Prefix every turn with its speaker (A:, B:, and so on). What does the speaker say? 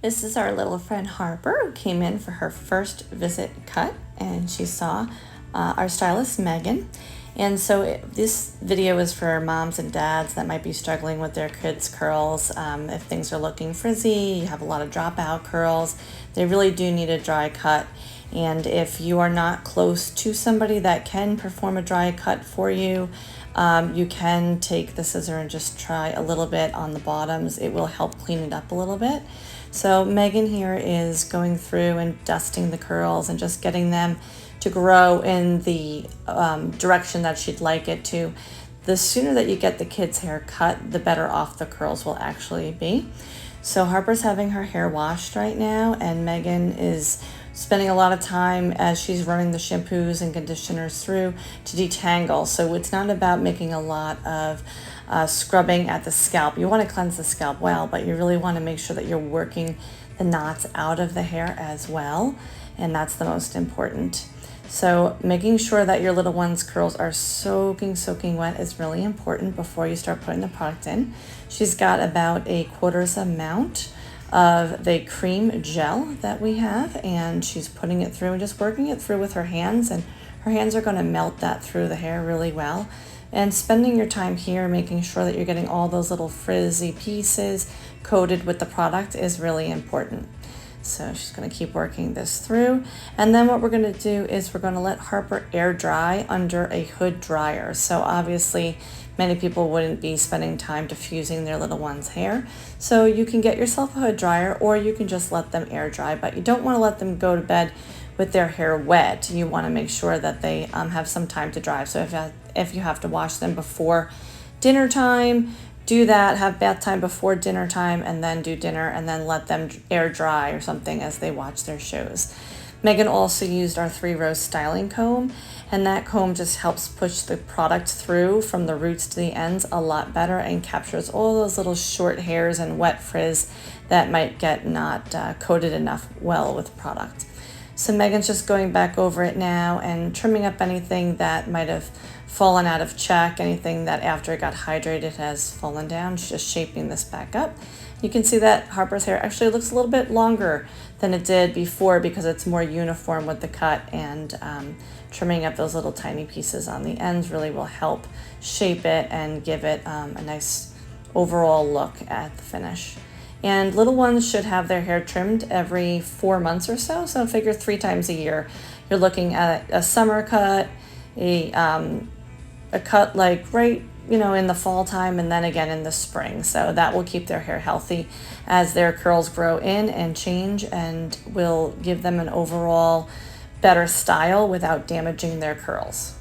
A: This is our little friend Harper, who came in for her first visit cut, and she saw our stylist Meaghan. And so this video is for moms and dads that might be struggling with their kids' curls. If things are looking frizzy, you have a lot of dropout curls, they really do need a dry cut. And if you are not close to somebody that can perform a dry cut for you, you can take the scissor and just try a little bit on the bottoms. It will help clean it up a little bit. So Meaghan here is going through and dusting the curls and just getting them to grow in the direction that she'd like it to. The sooner that you get the kids' hair cut, the better off the curls will actually be. So Harper's having her hair washed right now, and Meaghan is spending a lot of time as she's running the shampoos and conditioners through to detangle. So it's not about making a lot of scrubbing at the scalp. You want to cleanse the scalp well, but you really want to make sure that you're working the knots out of the hair as well, and that's the most important. So making sure that your little one's curls are soaking wet is really important before you start putting the product in. She's got about a quarters amount of the cream gel that we have, and she's putting it through and just working it through with her hands, and her hands are going to melt that through the hair really well. And spending your time here making sure that you're getting all those little frizzy pieces coated with the product is really important. So she's going to keep working this through, and then what we're going to do is we're going to let Harper air dry under a hood dryer. So obviously many people wouldn't be spending time diffusing their little one's hair, so you can get yourself a hood dryer or you can just let them air dry, but you don't want to let them go to bed with their hair wet. You want to make sure that they have some time to dry. So if you have to wash them before dinner time, do that, have bath time before dinner time, and then do dinner, and then let them air dry or something as they watch their shows. Meaghan also used our 3-row styling comb, and that comb just helps push the product through from the roots to the ends a lot better and captures all those little short hairs and wet frizz that might get not coated enough well with product. So Meaghan's just going back over it now and trimming up anything that might have fallen out of check, anything that after it got hydrated has fallen down. She's just shaping this back up. You can see that Harper's hair actually looks a little bit longer than it did before because it's more uniform with the cut, and trimming up those little tiny pieces on the ends really will help shape it and give it a nice overall look at the finish. And little ones should have their hair trimmed every 4 months or so. So figure 3 times a year. You're looking at a summer cut, a cut like right, in the fall time, and then again in the spring. So that will keep their hair healthy as their curls grow in and change, and will give them an overall better style without damaging their curls.